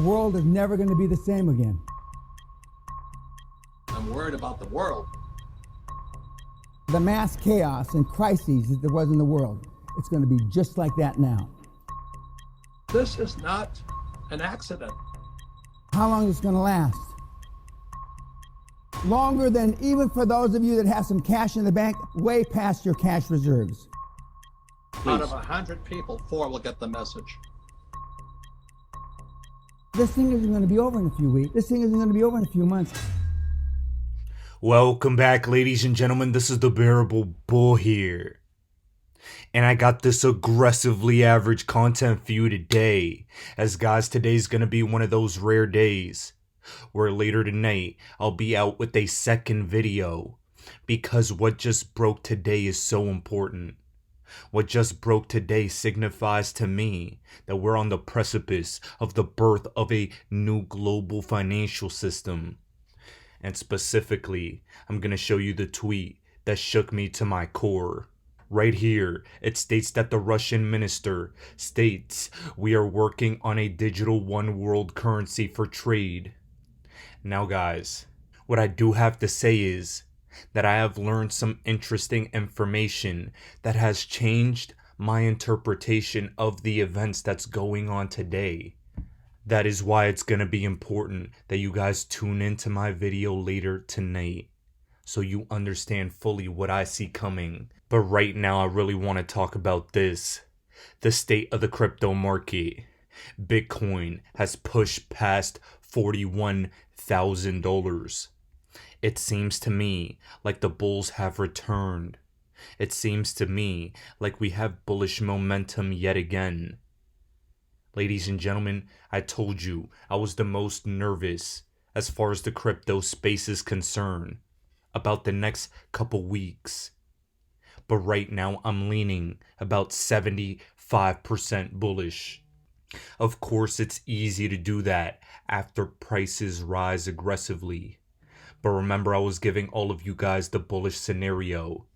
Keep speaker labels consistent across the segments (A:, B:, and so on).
A: The world is never going to be the same again.
B: I'm worried about the world.
A: The mass chaos and crises that there was in the world, it's going to be just like that now.
B: This is not an accident.
A: How long is it going to last? Longer than, even for those of you that have some cash in the bank, way past your cash reserves.
B: Out of 100 people, 4 will get the message.
A: This thing isn't going to be over in a few weeks. This thing isn't going to be over in a few months.
C: Welcome back, ladies and gentlemen. This is the Bearable Bull here. And I got this aggressively average content for you today. As guys, today's going to be one of those rare days where later tonight I'll be out with a second video. Because what just broke today is so important. What just broke today signifies to me that we're on the precipice of the birth of a new global financial system. And specifically, I'm going to show you the tweet that shook me to my core. Right here, it states that the Russian minister states, "We are working on a digital one world currency for trade." Now guys, what I do have to say is that I have learned some interesting information that has changed my interpretation of the events that's going on today. That is why it's going to be important that you guys tune into my video later tonight so you understand fully what I see coming. But right now I really want to talk about this. The state of the crypto market. Bitcoin has pushed past $41,000. It seems to me like the bulls have returned. It seems to me like we have bullish momentum yet again. Ladies and gentlemen, I told you I was the most nervous as far as the crypto space is concerned about the next couple weeks. But right now I'm leaning about 75% bullish. Of course, it's easy to do that after prices rise aggressively. But remember, I was giving all of you guys the bullish scenario,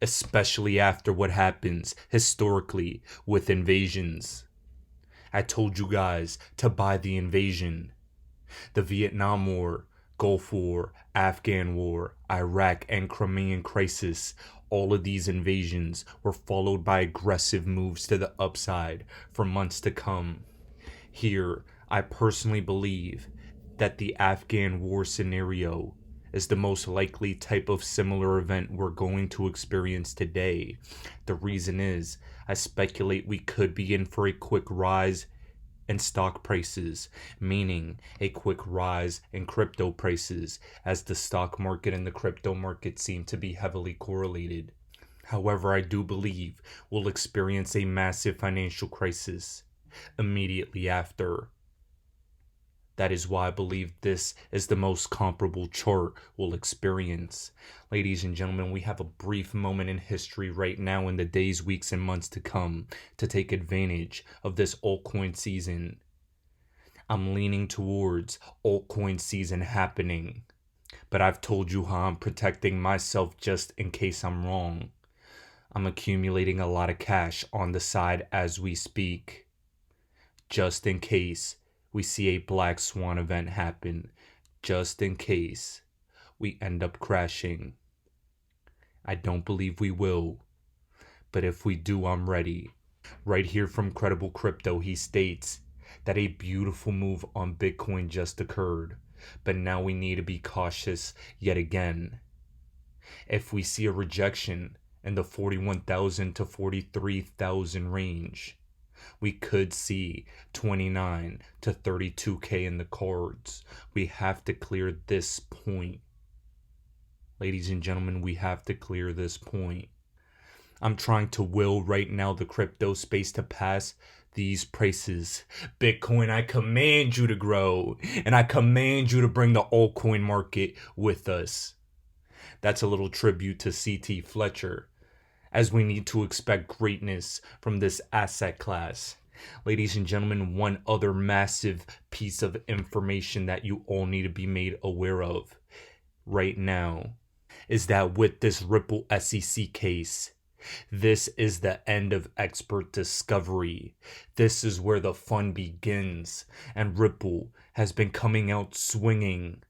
C: especially after what happens historically with invasions. I told you guys to buy the invasion. The Vietnam War, Gulf War, Afghan War, Iraq and Crimean crisis, all of these invasions were followed by aggressive moves to the upside for months to come. Here, I personally believe that the Afghan War scenario is the most likely type of similar event we're going to experience today. The reason is, I speculate we could be in for a quick rise in stock prices, meaning a quick rise in crypto prices, as the stock market and the crypto market seem to be heavily correlated. However, I do believe we'll experience a massive financial crisis immediately after. That is why I believe this is the most comparable chart we'll experience. Ladies and gentlemen, we have a brief moment in history right now in the days, weeks, and months to come to take advantage of this altcoin season. I'm leaning towards altcoin season happening. But I've told you how I'm protecting myself just in case I'm wrong. I'm accumulating a lot of cash on the side as we speak, just in case we see a black swan event happen, just in case we end up crashing. I don't believe we will, but if we do, I'm ready. Right here from Credible Crypto, he states that a beautiful move on Bitcoin just occurred, but now we need to be cautious yet again. If we see a rejection in the 41,000 to 43,000 range, we could see 29 to 32K in the cards. We have to clear this point. Ladies and gentlemen, we have to clear this point. I'm trying to will right now the crypto space to pass these prices. Bitcoin, I command you to grow, and I command you to bring the altcoin market with us. That's a little tribute to C.T. Fletcher, as we need to expect greatness from this asset class. Ladies and gentlemen, one other massive piece of information that you all need to be made aware of right now is that with this Ripple SEC case, This is the end of expert discovery. This is where the fun begins, and Ripple has been coming out swinging.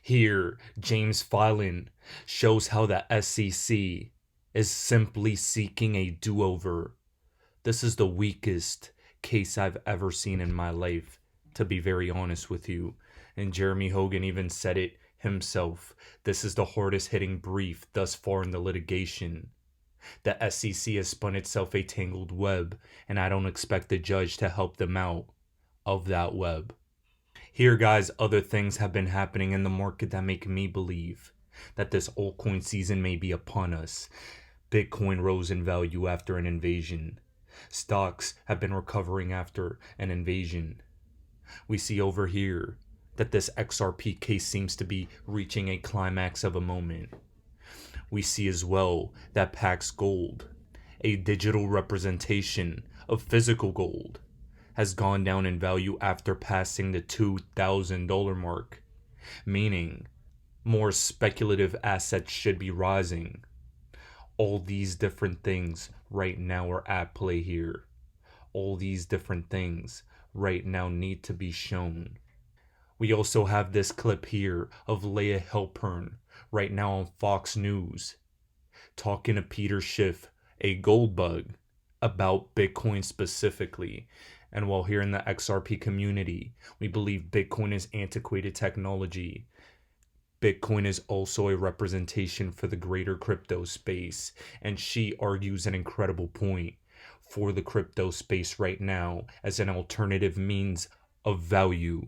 C: Here, James Filan shows how the SEC is simply seeking a do-over. This is the weakest case I've ever seen in my life, to be very honest with you. And Jeremy Hogan even said it himself. This is the hardest hitting brief thus far in the litigation. The SEC has spun itself a tangled web, and I don't expect the judge to help them out of that web. Here, guys, other things have been happening in the market that make me believe that this altcoin season may be upon us. Bitcoin rose in value after an invasion. Stocks have been recovering after an invasion. We see over here that this XRP case seems to be reaching a climax of a moment. We see as well that Pax Gold, a digital representation of physical gold, has gone down in value after passing the $2,000 mark, meaning more speculative assets should be rising. All these different things right now are at play here. All these different things right now need to be shown. We also have this clip here of Leah Halpern right now on Fox News talking to Peter Schiff, a gold bug, about Bitcoin specifically. And while here in the XRP community, we believe Bitcoin is antiquated technology, Bitcoin is also a representation for the greater crypto space. And she argues an incredible point for the crypto space right now as an alternative means of value.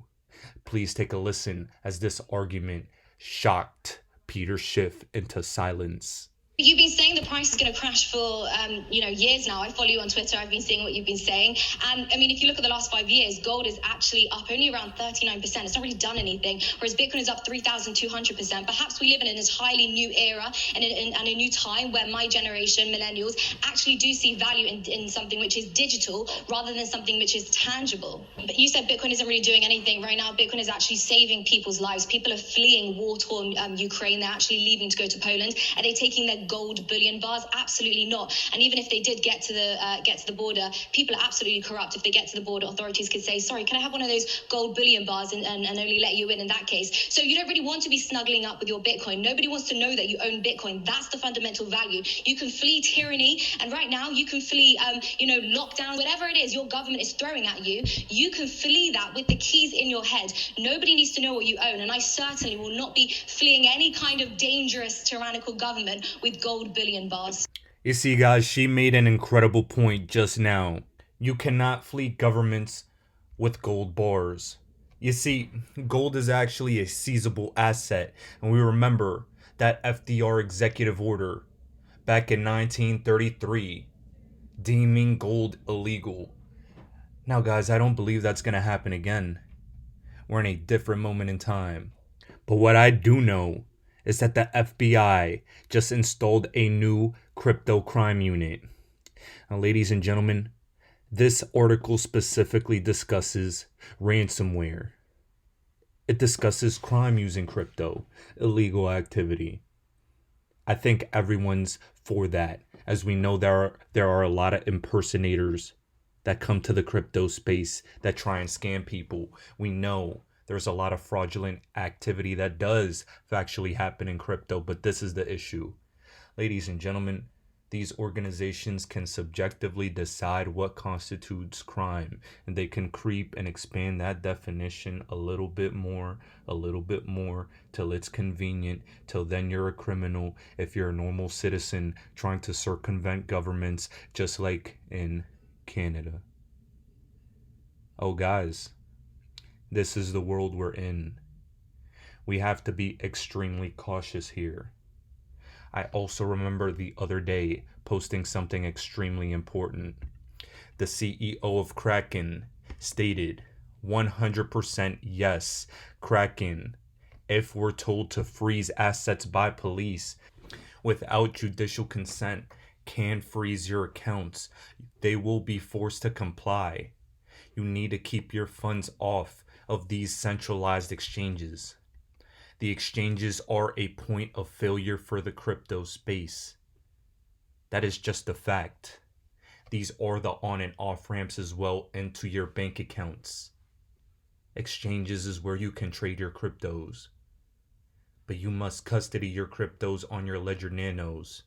C: Please take a listen as this argument shocked Peter Schiff into silence.
D: You've been saying the price is going to crash for, years now. I follow you on Twitter. I've been seeing what you've been saying. And I mean, if you look at the last 5 years, gold is actually up only around 39%. It's not really done anything. Whereas Bitcoin is up 3,200%. Perhaps we live in an entirely new era and a new time where my generation, millennials, actually do see value in something which is digital rather than something which is tangible. But you said Bitcoin isn't really doing anything. Right now, Bitcoin is actually saving people's lives. People are fleeing war-torn Ukraine. They're actually leaving to go to Poland. Are they taking their gold bullion bars? Absolutely not. And even if they did get to the border, people are absolutely corrupt. If they get to the border, authorities could say, sorry, can I have one of those gold bullion bars and only let you in that case. So you don't really want to be snuggling up with your Bitcoin. Nobody wants to know that you own Bitcoin. That's the fundamental value. You can flee tyranny, and right now you can flee lockdown, whatever it is your government is throwing at you. You can flee that with the keys in your head. Nobody needs to know what you own, and I certainly will not be fleeing any kind of dangerous tyrannical government with gold billion bars.
C: You see, guys, she made an incredible point just now. You cannot flee governments with gold bars. You see, gold is actually a seizable asset, and we remember that FDR executive order back in 1933 deeming gold illegal. Now, guys, I don't believe that's going to happen again. We're in a different moment in time. But what I do know is that the FBI just installed a new crypto crime unit. Now, ladies and gentlemen, this article specifically discusses ransomware. It discusses crime using crypto, illegal activity. I think everyone's for that, as we know there are a lot of impersonators that come to the crypto space that try and scam people. We know there's a lot of fraudulent activity that does factually happen in crypto, but this is the issue. Ladies and gentlemen, these organizations can subjectively decide what constitutes crime, and they can creep and expand that definition a little bit more, till it's convenient, till then you're a criminal if you're a normal citizen trying to circumvent governments, just like in Canada. Oh, guys, this is the world we're in. We have to be extremely cautious here. I also remember the other day posting something extremely important. The CEO of Kraken stated 100% yes, Kraken, if we're told to freeze assets by police without judicial consent, can freeze your accounts. They will be forced to comply. You need to keep your funds off of these centralized exchanges. The exchanges are a point of failure for the crypto space. That is just a fact. These are the on and off ramps as well into your bank accounts. Exchanges is where you can trade your cryptos. But you must custody your cryptos on your Ledger Nanos,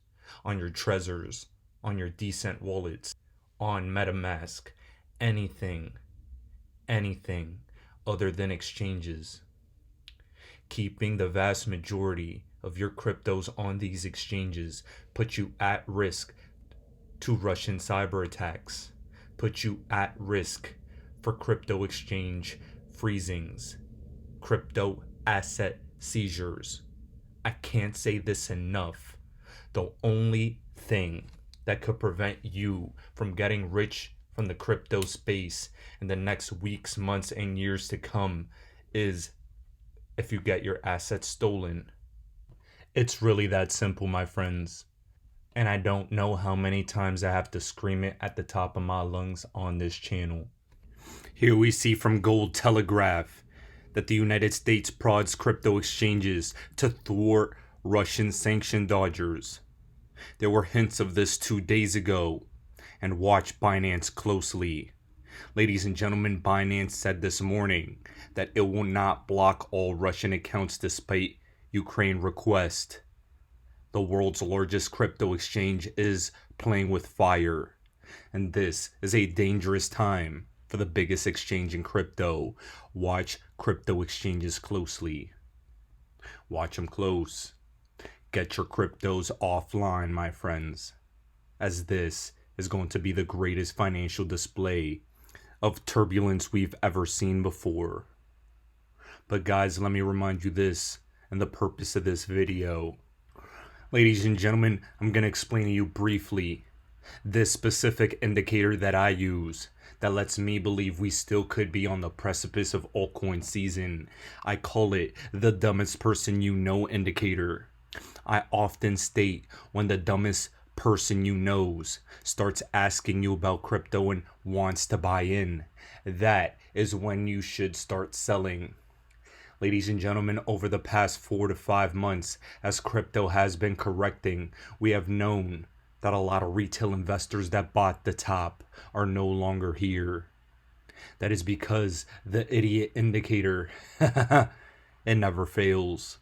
C: on your Trezors, on your Decent wallets, on MetaMask, anything other than exchanges. Keeping the vast majority of your cryptos on these exchanges puts you at risk to Russian cyber attacks, puts you at risk for crypto exchange freezings, crypto asset seizures. I can't say this enough. The only thing that could prevent you from getting rich from the crypto space in the next weeks, months, and years to come is if you get your assets stolen. It's really that simple, my friends. And I don't know how many times I have to scream it at the top of my lungs on this channel. Here we see from Gold Telegraph that the United States prods crypto exchanges to thwart Russian sanction dodgers. There were hints of this 2 days ago, and watch Binance closely. Ladies and gentlemen, Binance said this morning that it will not block all Russian accounts despite Ukraine request. The world's largest crypto exchange is playing with fire, and this is a dangerous time for the biggest exchange in crypto. Watch crypto exchanges closely. Watch them close. Get your cryptos offline, my friends, as this is going to be the greatest financial display of turbulence we've ever seen before. But guys, let me remind you this and the purpose of this video. Ladies and gentlemen, I'm going to explain to you briefly this specific indicator that I use that lets me believe we still could be on the precipice of altcoin season. I call it the dumbest person you know indicator. I often state when the dumbest person you knows starts asking you about crypto and wants to buy in, that is when you should start selling. Ladies and gentlemen, over the past 4 to 5 months, as crypto has been correcting, we have known that a lot of retail investors that bought the top are no longer here. That is because the idiot indicator, it never fails.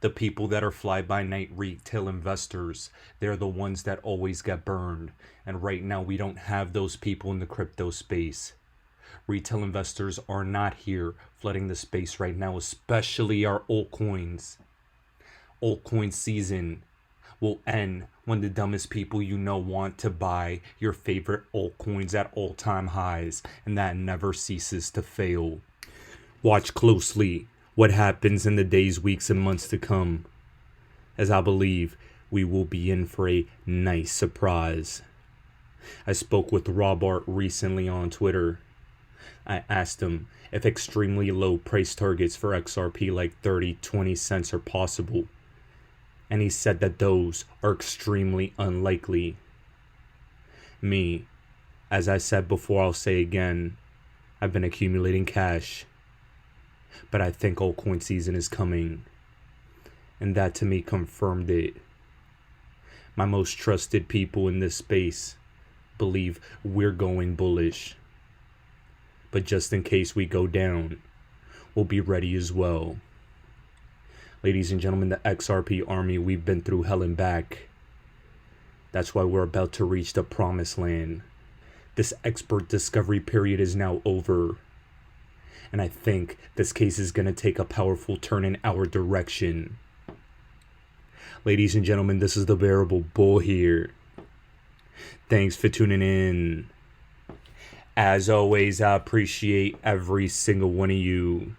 C: The people that are fly-by-night retail investors, they're the ones that always get burned. And right now, we don't have those people in the crypto space. Retail investors are not here flooding the space right now, especially our altcoins. Altcoin season will end when the dumbest people you know want to buy your favorite altcoins at all-time highs, and that never ceases to fail. Watch closely what happens in the days, weeks, and months to come, as I believe we will be in for a nice surprise. I spoke with Rob Art recently on Twitter. I asked him if extremely low price targets for XRP like 30-20 cents are possible, and he said that those are extremely unlikely. Me, as I said before, I'll say again, I've been accumulating cash, but I think altcoin season is coming, and that to me confirmed it. My most trusted people in this space believe we're going bullish, but just in case we go down, we'll be ready as well. Ladies and gentlemen, the XRP army, we've been through hell and back. That's why we're about to reach the promised land. This expert discovery period is now over, and I think this case is going to take a powerful turn in our direction. Ladies and gentlemen, this is the Bearable Bull here. Thanks for tuning in. As always, I appreciate every single one of you.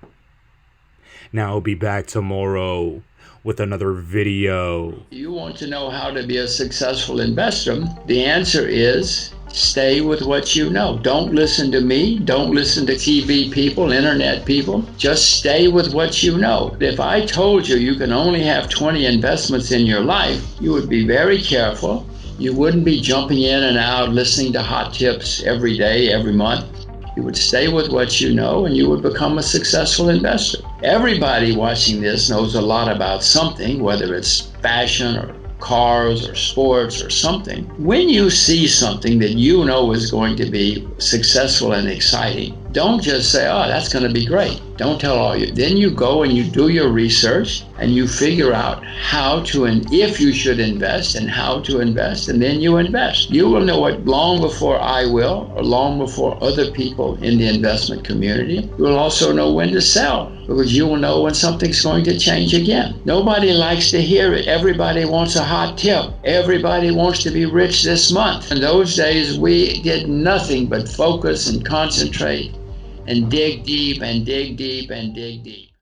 C: Now I'll be back tomorrow with another video.
E: You want to know how to be a successful investor? The answer is stay with what you know. Don't listen to me. Don't listen to TV people, internet people. Just stay with what you know. If I told you you can only have 20 investments in your life, you would be very careful. You wouldn't be jumping in and out, listening to hot tips every day, every month. You would stay with what you know, and you would become a successful investor. Everybody watching this knows a lot about something, whether it's fashion or cars or sports or something. When you see something that you know is going to be successful and exciting, don't just say, oh, that's going to be great. Don't tell all you. Then you go and you do your research and you figure out how to, and if you should invest and how to invest, and then you invest. You will know it long before I will, or long before other people in the investment community. You will also know when to sell, because you will know when something's going to change again. Nobody likes to hear it. Everybody wants a hot tip. Everybody wants to be rich this month. In those days, we did nothing but focus and concentrate and dig deep and dig deep and dig deep.